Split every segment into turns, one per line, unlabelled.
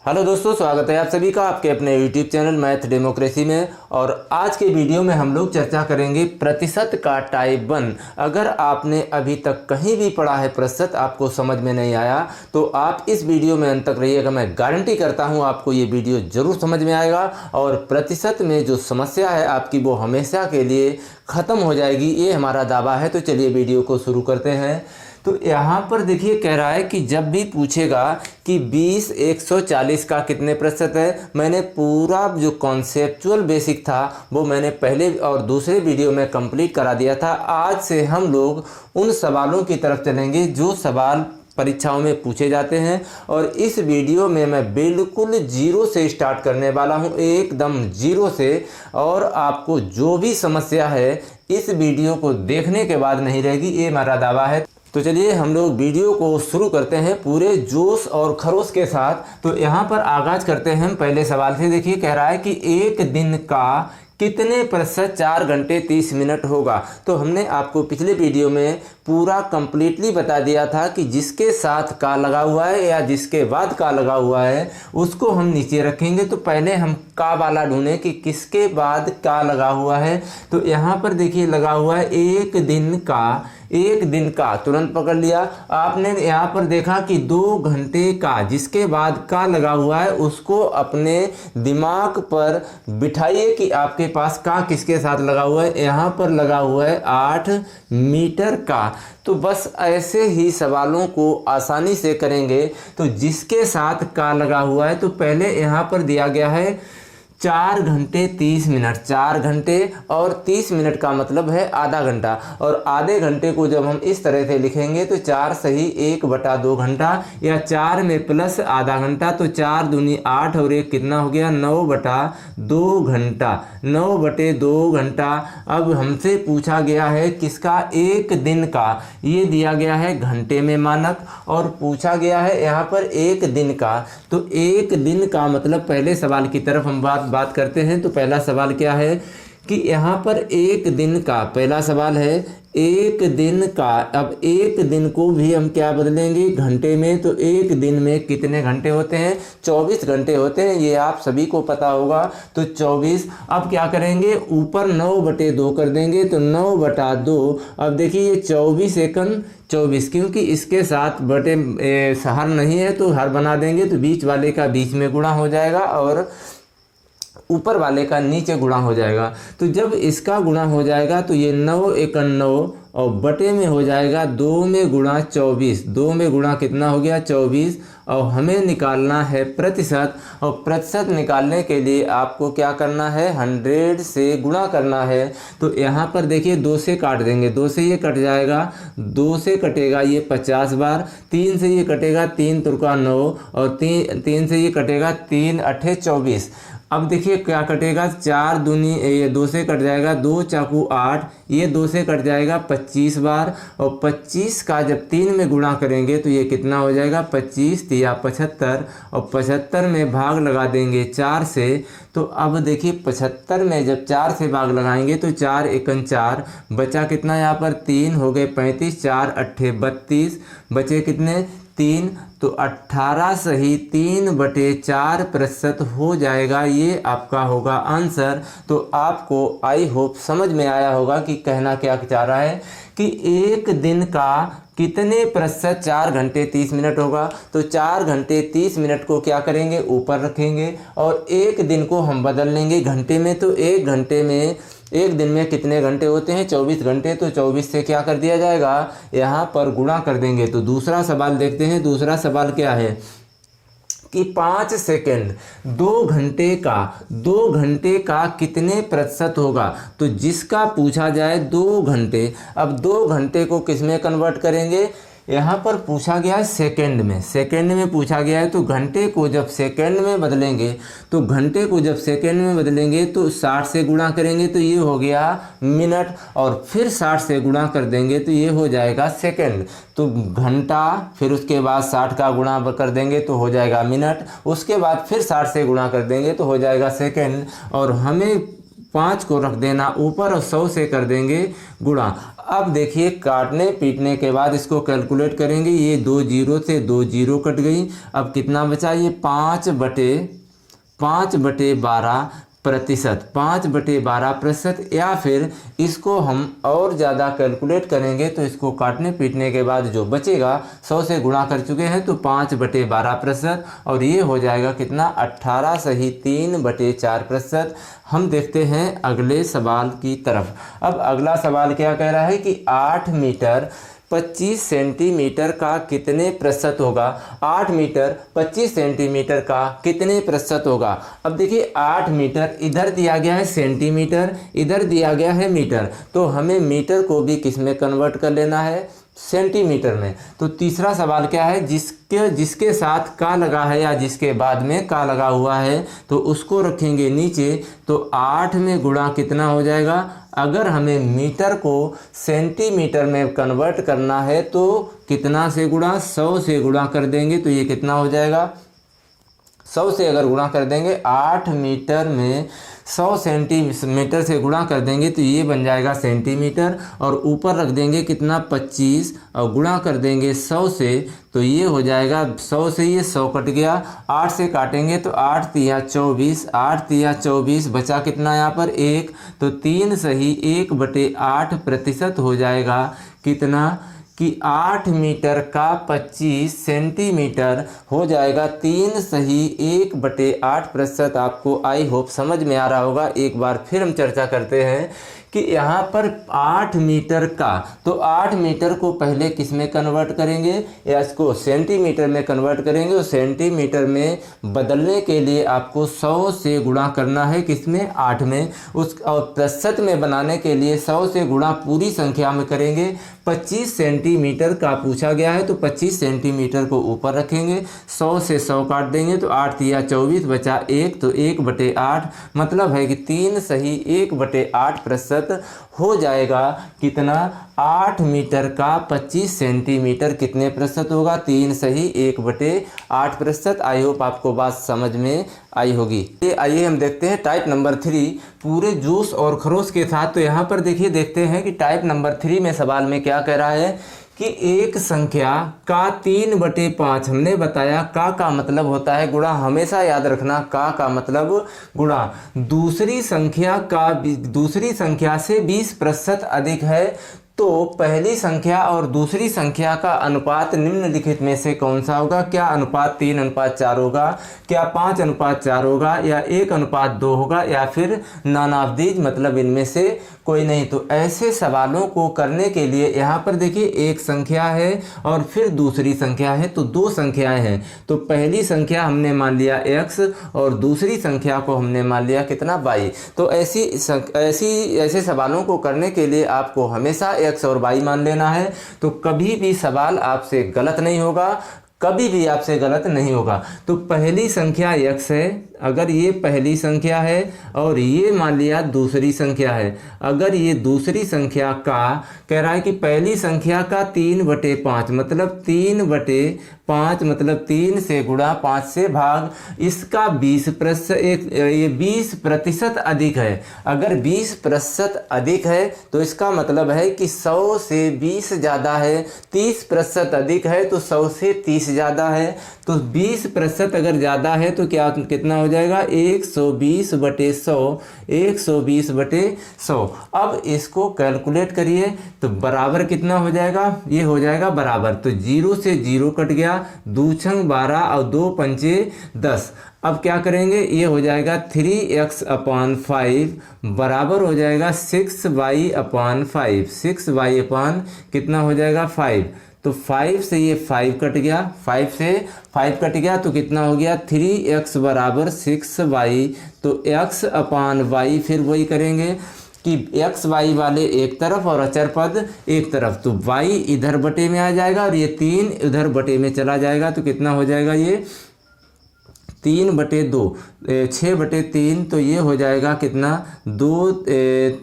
Hello दोस्तों, स्वागत है आप सभी का आपके अपने यूट्यूब चैनल मैथ डेमोक्रेसी में। और आज के वीडियो में हम लोग चर्चा करेंगे प्रतिशत का टाइप 1। अगर आपने अभी तक कहीं भी पढ़ा है प्रतिशत आपको समझ में नहीं आया तो आप इस वीडियो में अंत तक रहिएगा। मैं गारंटी करता हूं आपको ये वीडियो ज़रूर समझ में आएगा और प्रतिशत में जो समस्या है आपकी वो हमेशा के लिए ख़त्म हो जाएगी, ये हमारा दावा है। तो चलिए वीडियो को शुरू करते हैं। तो यहाँ पर देखिए कह रहा है कि जब भी पूछेगा कि 20 140 का कितने प्रतिशत है, मैंने पूरा जो कॉन्सेप्चुअल बेसिक था वो मैंने पहले और दूसरे वीडियो में कंप्लीट करा दिया था। आज से हम लोग उन सवालों की तरफ चलेंगे जो सवाल परीक्षाओं में पूछे जाते हैं। और इस वीडियो में मैं बिल्कुल जीरो से स्टार्ट करने वाला हूं, एकदम जीरो से। और आपको जो भी समस्या है इस वीडियो को देखने के बाद नहीं रहेगी, ये मेरा दावा है। तो चलिए हम लोग वीडियो को शुरू करते हैं पूरे जोश और खरोश के साथ। तो यहाँ पर आगाज करते हैं हम पहले सवाल से। देखिए कह रहा है कि एक दिन का कितने प्रतिशत 4 घंटे 30 मिनट होगा। तो हमने आपको पिछले वीडियो में पूरा कंप्लीटली बता दिया था कि जिसके साथ का लगा हुआ है या जिसके बाद का लगा हुआ है उसको हम नीचे रखेंगे। तो पहले हम का वाला ढूंढें कि किसके बाद का लगा हुआ है। तो यहाँ पर देखिए लगा हुआ है एक दिन का तुरंत पकड़ लिया आपने। यहाँ पर देखा कि 2 घंटे का, जिसके बाद का लगा हुआ है उसको अपने दिमाग पर बिठाइए कि आपके पास का किसके साथ लगा हुआ है। यहाँ पर लगा हुआ है 8 मीटर का। तो बस ऐसे ही सवालों को आसानी से करेंगे। तो जिसके साथ का लगा हुआ है तो पहले यहाँ पर दिया गया है 4 घंटे 30 मिनट। 4 घंटे और 30 मिनट का मतलब है आधा घंटा। और आधे घंटे को जब हम इस तरह से लिखेंगे तो 4 सही 1/2 घंटा, या 4 में प्लस आधा घंटा तो 4 दूनी 8 और 1 कितना हो गया 9/2 घंटा। 9/2 घंटा। अब हमसे पूछा गया है किसका, एक दिन का। ये दिया गया है घंटे में मानक और पूछा गया है यहाँ पर एक दिन का। तो एक दिन का मतलब पहले सवाल की तरफ हम बात करते हैं। तो पहला सवाल क्या है कि यहाँ पर एक दिन का, पहला सवाल है एक दिन का। अब एक दिन को भी हम क्या बदलेंगे घंटे में। तो एक दिन में कितने घंटे होते हैं, 24 घंटे होते हैं, ये आप सभी को पता होगा। तो 24। अब क्या करेंगे ऊपर 9/2 कर देंगे तो 9/2। अब देखिए ये 24 एकम 24, क्योंकि इसके साथ बटे हर नहीं है तो हर बना देंगे तो बीच वाले का बीच में गुणा हो जाएगा और ऊपर वाले का नीचे गुणा हो जाएगा। तो जब इसका गुणा हो जाएगा तो ये 9 एकम 9 और बटे में हो जाएगा 2 में गुणा 24। 2 में गुणा कितना हो गया 24। और हमें निकालना है प्रतिशत। और प्रतिशत निकालने के लिए आपको क्या करना है 100 से गुणा करना है। तो यहाँ पर देखिए 2 से काट देंगे, 2 से ये कट जाएगा, 2 से कटेगा ये 50 बार, 3 से ये कटेगा 3 तुरका 9 और 3 से ये कटेगा 3 अठे 24। अब देखिए क्या कटेगा 4 दूनी ये 2 से कट जाएगा, 2 चाकू 8, ये 2 से कट जाएगा 25 बार। और 25 का जब 3 में गुणा करेंगे तो ये कितना हो जाएगा 25 या 75। और 75 में भाग लगा देंगे 4 से। तो अब देखिए 75 में जब 4 से भाग लगाएंगे तो 4 एकम 4, बचा कितना यहाँ पर 3 हो गए 35, 4 अट्ठे 32, बचे कितने 3। तो 18 सही 3/4 प्रतिशत हो जाएगा। ये आपका होगा आंसर। तो आपको आई होप समझ में आया होगा कि कहना क्या चाह रहा है कि एक दिन का कितने प्रतिशत 4 घंटे 30 मिनट होगा। तो 4 घंटे 30 मिनट को क्या करेंगे ऊपर रखेंगे और एक दिन को हम बदल लेंगे घंटे में। तो एक घंटे में, एक दिन में कितने घंटे होते हैं 24 घंटे। तो 24 से क्या कर दिया जाएगा यहाँ पर गुणा कर देंगे। तो दूसरा सवाल देखते हैं। दूसरा सवाल क्या है कि 5 सेकेंड 2 घंटे का कितने प्रतिशत होगा। तो जिसका पूछा जाए 2 घंटे, अब 2 घंटे को किस में कन्वर्ट करेंगे, यहाँ पर पूछा गया है सेकंड में। सेकंड में पूछा गया है तो घंटे को जब सेकंड में बदलेंगे तो घंटे को जब सेकंड में बदलेंगे तो 60 से गुणा करेंगे तो ये हो गया मिनट, और फिर 60 से गुणा कर देंगे तो ये हो जाएगा सेकंड। तो घंटा, फिर उसके बाद 60 का गुणा कर देंगे तो हो जाएगा मिनट, उसके बाद फिर 60 से गुणा कर देंगे तो हो जाएगा सेकंड। और हमें 5 को रख देना ऊपर और 100 से कर देंगे गुणा। अब देखिए काटने पीटने के बाद इसको कैलकुलेट करेंगे, ये 2 जीरो से 2 जीरो कट गई। अब कितना बचा, ये 5/12 प्रतिशत, 5/12%, या फिर इसको हम और ज़्यादा कैलकुलेट करेंगे तो इसको काटने पीटने के बाद जो बचेगा 100 से गुणा कर चुके हैं तो 5/12%, और ये हो जाएगा कितना, 18 सही 3/4%। हम देखते हैं अगले सवाल की तरफ। अब अगला सवाल क्या कह रहा है कि 8 मीटर 25 सेंटीमीटर का कितने प्रतिशत होगा, 8 मीटर 25 सेंटीमीटर का कितने प्रतिशत होगा। अब देखिए 8 मीटर इधर दिया गया है सेंटीमीटर, इधर दिया गया है मीटर, तो हमें मीटर को भी किस में कन्वर्ट कर लेना है, सेंटीमीटर में। तो तीसरा सवाल क्या है, जिसके साथ का लगा है या जिसके बाद में का लगा हुआ है तो उसको रखेंगे नीचे, तो 8 में गुणा कितना हो जाएगा। अगर हमें मीटर को सेंटीमीटर में कन्वर्ट करना है तो कितना से गुणा, 100 से गुणा कर देंगे, तो ये कितना हो जाएगा, 100 से अगर गुणा कर देंगे 8 मीटर में 100 सेंटीमीटर से गुणा कर देंगे तो ये बन जाएगा सेंटीमीटर, और ऊपर रख देंगे कितना 25 और गुणा कर देंगे 100 से, तो ये हो जाएगा 100 से ये 100 कट गया, 8 से काटेंगे तो 8 तिया 24, 8 तिया 24, बचा कितना यहाँ पर 1, तो 3 सही 1/8% हो जाएगा कितना कि 8 मीटर का 25 सेंटीमीटर हो जाएगा 3 सही 1/8%। आपको आई होप समझ में आ रहा होगा। एक बार फिर हम चर्चा करते हैं कि यहाँ पर 8 मीटर का, तो 8 मीटर को पहले किस में कन्वर्ट करेंगे, या इसको सेंटीमीटर में कन्वर्ट करेंगे, और सेंटीमीटर में बदलने के लिए आपको 100 से गुणा करना है, किस में 8 में, उस और प्रतिशत में बनाने के लिए 100 से गुणा पूरी संख्या में करेंगे। 25 सेंटीमीटर का पूछा गया है तो 25 सेंटीमीटर को ऊपर रखेंगे, 100 से 100 काट देंगे तो 8 तिया 24, बचा 1, तो 1/8, मतलब है कि 3 सही 1/8% हो जाएगा कितना, 8 मीटर का 25 सेंटीमीटर कितने प्रतिशत होगा, 3 सही 1/8%। आई होप आपको बात समझ में आई होगी। आइए हम देखते हैं टाइप नंबर 3 पूरे जूस और खरोश के साथ। तो यहाँ पर देखिए देखते हैं कि टाइप नंबर 3 में सवाल में क्या कह रहा है कि एक संख्या का 3/5, हमने बताया का मतलब होता है गुणा, हमेशा याद रखना का मतलब गुणा, दूसरी संख्या से 20% अधिक है, तो पहली संख्या और दूसरी संख्या का अनुपात निम्नलिखित में से कौन सा होगा। क्या अनुपात 3:4 होगा, क्या 5:4 होगा, या 1:2 होगा, या फिर नॉन ऑफ दीज, मतलब इनमें से कोई नहीं। तो ऐसे सवालों को करने के लिए यहाँ पर देखिए एक संख्या है और फिर दूसरी संख्या है, तो 2 संख्याएं हैं। तो पहली संख्या हमने मान लिया x और दूसरी संख्या को हमने मान लिया कितना y। तो ऐसे सवालों को करने के लिए आपको हमेशा x और y मान लेना है, तो कभी भी सवाल आपसे गलत नहीं होगा, कभी भी आपसे गलत नहीं होगा। तो पहली संख्या x है, अगर ये पहली संख्या है और ये मान लिया दूसरी संख्या है, अगर ये दूसरी संख्या का कह रहा है कि पहली संख्या का 3/5 मतलब 3/5 मतलब 3 से गुणा 5 से भाग, इसका 20% अधिक है। अगर 20% अधिक है तो इसका मतलब है कि 100 से 20 ज़्यादा है, 30% अधिक है तो 100 से 30 ज़्यादा है। तो 20% अगर ज़्यादा है तो कितना हो जाएगा 120/100, 120/100। अब इसको कैलकुलेट करिए तो बराबर कितना हो जाएगा, ये हो जाएगा बराबर, तो 0 से 0 कट गया, 2 छंग 12 और 2 पंचे 10। अब क्या करेंगे, ये हो जाएगा 3x/5 बराबर हो जाएगा 6y/5, 6y/ कितना हो जाएगा 5। तो 5 से ये 5 कट गया, 5 से 5 कट गया तो कितना हो गया 3x बराबर 6y। तो x/y फिर वही करेंगे कि x y वाले एक तरफ और अचर पद एक तरफ, तो y इधर बटे में आ जाएगा और ये 3 इधर बटे में चला जाएगा, तो कितना हो जाएगा ये 3/2, 6/3, तो ये हो जाएगा कितना 2,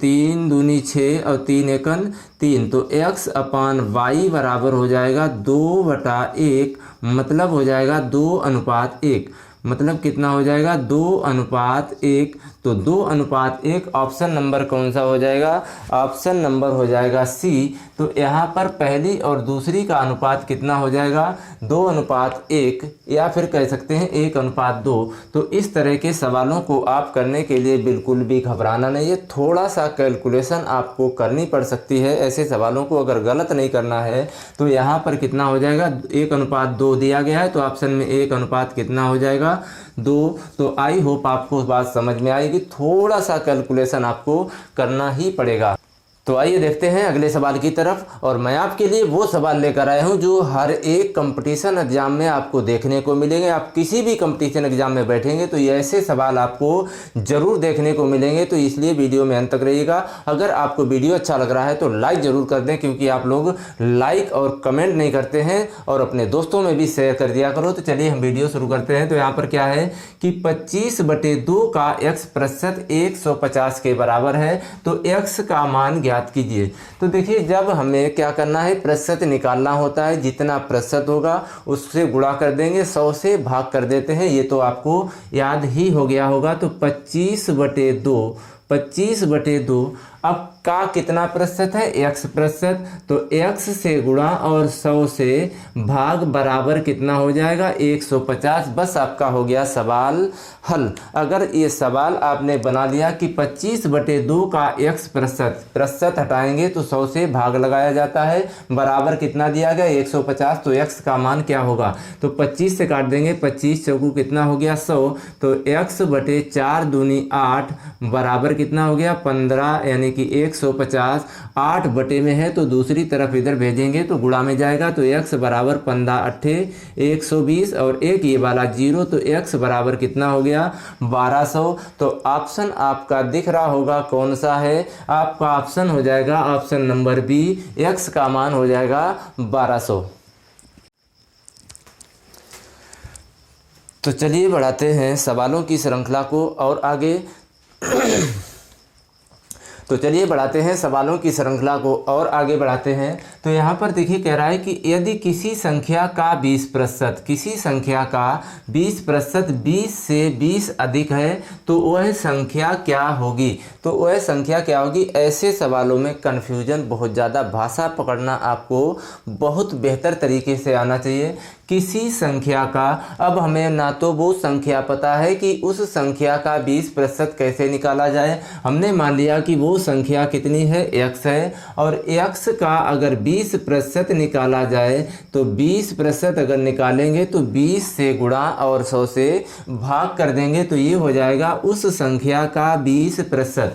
3 दूनी 6 और 3 एकन 3, तो x/y बराबर हो जाएगा 2/1, मतलब हो जाएगा 2:1। मतलब कितना हो जाएगा 2:1। तो 2:1 ऑप्शन नंबर कौन सा हो जाएगा? ऑप्शन नंबर हो जाएगा सी। तो यहाँ पर पहली और दूसरी का अनुपात कितना हो जाएगा? 2:1, या फिर कह सकते हैं 1:2। तो इस तरह के सवालों को आप करने के लिए बिल्कुल भी घबराना नहीं है। थोड़ा सा कैलकुलेशन आपको करनी पड़ सकती है। ऐसे सवालों को अगर गलत नहीं करना है तो यहाँ पर कितना हो जाएगा? 1:2 दिया गया है, तो ऑप्शन में 1 कितना हो जाएगा? 2। तो आई होप आपको बात समझ में आएगी। थोड़ा सा कैलकुलेशन आपको करना ही पड़ेगा। तो आइए देखते हैं अगले सवाल की तरफ। और मैं आपके लिए वो सवाल लेकर आया हूं जो हर एक कंपटीशन एग्जाम में आपको देखने को मिलेंगे। आप किसी भी कंपटीशन एग्जाम में बैठेंगे तो ये ऐसे सवाल आपको ज़रूर देखने को मिलेंगे। तो इसलिए वीडियो में अंत तक रहिएगा। अगर आपको वीडियो अच्छा लग रहा है तो लाइक ज़रूर कर दें, क्योंकि आप लोग लाइक और कमेंट नहीं करते हैं, और अपने दोस्तों में भी शेयर कर दिया करो। तो चलिए हम वीडियो शुरू करते हैं। तो यहाँ पर क्या है कि 25/2 का x% 150 के बराबर है। तो x का मान ज्ञात कीजिए। तो देखिए, जब हमें क्या करना है, प्रतिशत निकालना होता है। जितना प्रतिशत होगा उससे गुणा कर देंगे, 100 से भाग कर देते हैं। ये तो आपको याद ही हो गया होगा। तो 25/2 अब का कितना प्रतिशत है? x%। तो x से गुणा और 100 से भाग बराबर कितना हो जाएगा? 150। बस आपका हो गया सवाल हल। अगर ये सवाल आपने बना लिया कि 25/2 का x% हटाएंगे तो 100 से भाग लगाया जाता है, बराबर कितना दिया गया? 150। तो x का मान क्या होगा? तो 25 से काट देंगे, 25 चौकू कितना हो गया? 100। तो x/4 दूनी 8 बराबर कितना हो गया? 15, यानी कि 150। 8 बटे में है तो दूसरी तरफ इधर भेजेंगे तो गुणा में जाएगा। तो x बराबर 15×8 120, और एक ये वाला 0, तो x बराबर कितना हो गया? 1200। तो ऑप्शन आपका दिख रहा होगा कौन सा है? आपका ऑप्शन हो जाएगा ऑप्शन नंबर बी, x का मान हो जाएगा 1200। तो चलिए बढ़ाते हैं सवालों की श्रृंखला को और आगे। तो चलिए बढ़ाते हैं सवालों की श्रृंखला को और आगे बढ़ाते हैं। तो यहाँ पर देखिए कह रहा है कि यदि किसी संख्या का 20%, किसी संख्या का 20% 20 से 20 अधिक है तो वह संख्या क्या होगी? तो वह संख्या क्या होगी? ऐसे सवालों में कन्फ्यूजन बहुत ज़्यादा, भाषा पकड़ना आपको बहुत बेहतर तरीके से आना चाहिए। किसी संख्या का, अब हमें ना तो वो संख्या पता है कि उस संख्या का 20% कैसे निकाला जाए। हमने मान लिया कि वो संख्या कितनी है? x है, और x का अगर 20% निकाला जाए तो 20% अगर निकालेंगे तो 20 से गुणा और 100 से भाग कर देंगे तो ये हो जाएगा उस संख्या का 20%।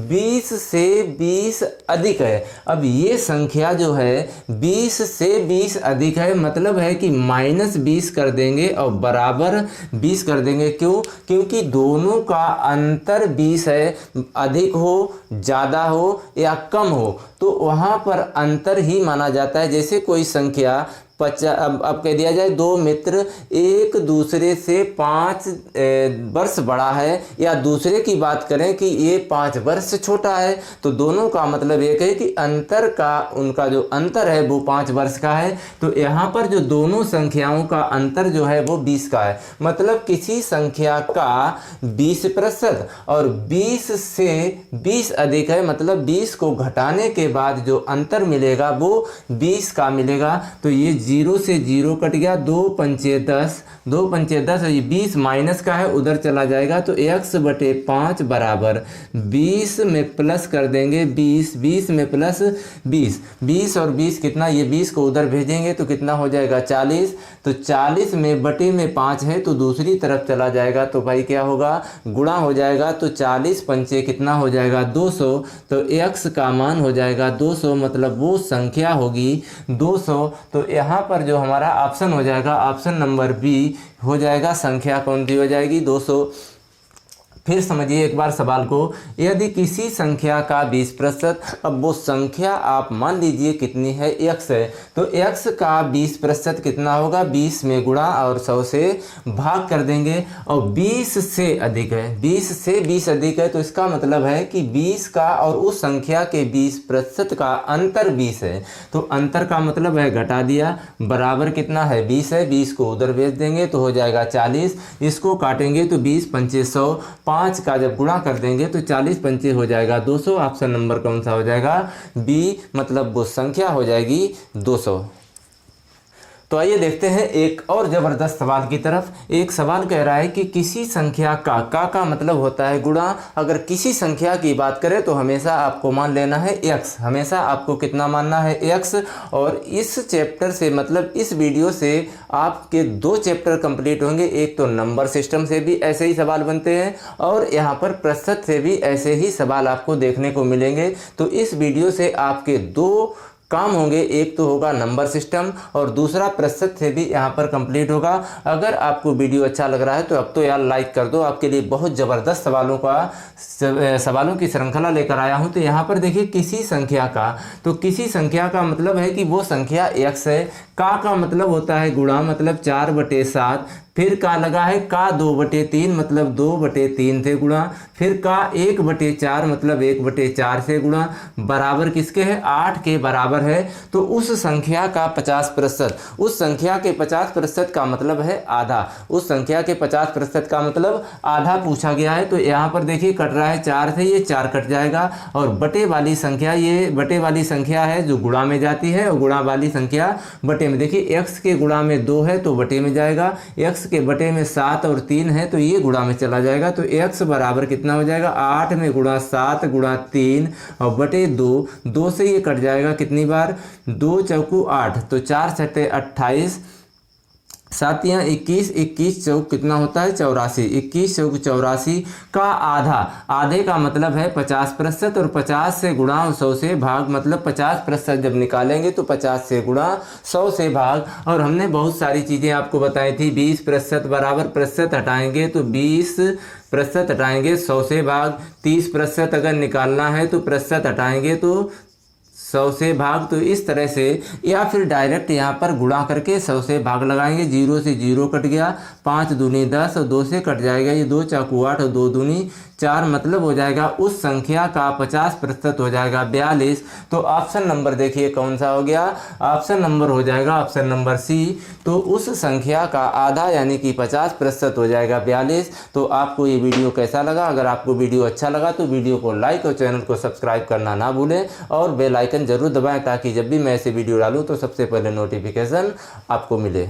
20 से 20 अधिक है। अब ये संख्या जो है 20 से 20 अधिक है, मतलब है कि -20 कर देंगे और बराबर 20 कर देंगे। क्यों? क्योंकि दोनों का अंतर 20 है। अधिक हो, ज़्यादा हो या कम हो तो वहाँ पर अंतर ही माना जाता है। जैसे कोई संख्या अब कह दिया जाए, दो मित्र एक दूसरे से 5 वर्ष बड़ा है, या दूसरे की बात करें कि ये 5 वर्ष छोटा है, तो दोनों का मतलब एक है कि अंतर का, उनका जो अंतर है वो 5 वर्ष का है। तो यहाँ पर जो दोनों संख्याओं का अंतर जो है वो 20 का है। मतलब किसी संख्या का 20% और 20 से 20 अधिक है, मतलब 20 को घटाने के बाद जो अंतर मिलेगा वो 20 का मिलेगा। तो ये 0 से 0 कट गया, 2 पंचे 10, 2 पंचे 10, ये 20 माइनस का है, उधर चला जाएगा। तो x/5 बराबर 20 में प्लस कर देंगे 20, 20 में प्लस 20, 20 और 20 कितना? ये 20 को उधर भेजेंगे तो कितना हो जाएगा? 40। तो 40 में बटे में 5 है तो दूसरी तरफ चला जाएगा, तो भाई क्या होगा? गुणा हो जाएगा। तो 40 पंचे कितना हो जाएगा? 200। तो x का मान हो जाएगा 200, मतलब वो संख्या होगी 200। तो यहाँ पर जो हमारा ऑप्शन हो जाएगा, ऑप्शन नंबर बी हो जाएगा। संख्या कौन सी हो जाएगी? 200। फिर समझिए एक बार सवाल को, यदि किसी संख्या का 20%, अब वो संख्या आप मान लीजिए कितनी है, x है, तो x का 20% कितना होगा, 20 में गुणा और 100 से भाग कर देंगे। और 20 से अधिक है, 20 से 20 अधिक है, तो इसका मतलब है कि 20 का और उस संख्या के 20% का अंतर 20 है। तो अंतर का मतलब है घटा दिया, बराबर कितना है, 20 है, 20 को उधर भेज देंगे तो हो जाएगा 40, इसको काटेंगे तो 20 पंचे 100, 5 का जब गुणा कर देंगे तो 40 पंचे हो जाएगा 200। ऑप्शन नंबर कौन सा हो जाएगा, बी, मतलब वो संख्या हो जाएगी 200। तो आइए देखते हैं एक और ज़बरदस्त सवाल की तरफ। एक सवाल कह रहा है कि किसी संख्या का मतलब होता है गुणा। अगर किसी संख्या की बात करें तो हमेशा आपको मान लेना है x, हमेशा आपको कितना मानना है, x। और इस चैप्टर से, मतलब इस वीडियो से आपके 2 चैप्टर कंप्लीट होंगे। एक तो नंबर सिस्टम से भी ऐसे ही सवाल बनते हैं और यहाँ पर प्रतिशत से भी ऐसे ही सवाल आपको देखने को मिलेंगे। तो इस वीडियो से आपके 2 काम होंगे, एक तो होगा नंबर सिस्टम और दूसरा प्रतिशत से भी यहाँ पर कंप्लीट होगा। अगर आपको वीडियो अच्छा लग रहा है तो अब तो यार लाइक कर दो। आपके लिए बहुत ज़बरदस्त सवालों की श्रृंखला लेकर आया हूँ। तो यहाँ पर देखिए किसी संख्या का, तो किसी संख्या का मतलब है कि वो संख्या x है। का मतलब होता है गुणा, मतलब 4/7। फिर का लगा है का 2/3, मतलब 2/3 से गुणा। फिर का 1/4, मतलब 1/4 से गुणा। बराबर किसके है, 8 के बराबर है। तो उस संख्या का 50%, उस संख्या के 50% का मतलब है आधा। उस संख्या के 50% का मतलब आधा पूछा गया है। तो यहाँ पर देखिए कट रहा है 4 से, ये 4 कट जाएगा। और बटे वाली संख्या, ये बटे वाली संख्या है जो गुणा में जाती है, और गुणा वाली संख्या बटे में। देखिए x के गुणा में 2 है तो बटे में जाएगा, x के बटे में 7 और 3 है तो ये गुणा में चला जाएगा। तो x बराबर कितना हो जाएगा, 8 में गुणा 7 गुणा 3 और बटे 2, 2 से ये कट जाएगा कितनी बार, 2 चौकू 8, तो 4 सटे 28, 7 या 21, 21 चौक कितना होता है 84, 21 चौक 84 का आधा। आधे का मतलब है 50%, और 50 से गुणा और 100 से भाग, मतलब 50% जब निकालेंगे तो 50 से गुणा 100 से भाग। और हमने बहुत सारी चीज़ें आपको बताई थी। 20% बराबर प्रतिशत हटाएंगे तो 20% हटाएंगे 100 से भाग। 30% अगर निकालना है तो प्रतिशत हटाएंगे तो 100 से भाग। तो इस तरह से, या फिर डायरेक्ट यहाँ पर गुणा करके 100 से भाग लगाएंगे। 0 से 0 कट गया, 5 दूनी 10 और 2 से कट जाएगा ये 2 चाकू 8 और 2 दूनी 4, मतलब हो जाएगा उस संख्या का 50% हो जाएगा 42। तो ऑप्शन नंबर देखिए कौन सा हो गया, ऑप्शन नंबर हो जाएगा ऑप्शन नंबर सी। तो उस संख्या का आधा यानी कि 50% हो जाएगा 42। तो आपको ये वीडियो कैसा लगा? अगर आपको वीडियो अच्छा लगा तो वीडियो को लाइक और चैनल को सब्सक्राइब करना ना भूलें और बेल आइकन जरूर दबाएं ताकि जब भी मैं ऐसे वीडियो डालूं तो सबसे पहले नोटिफिकेशन आपको मिले।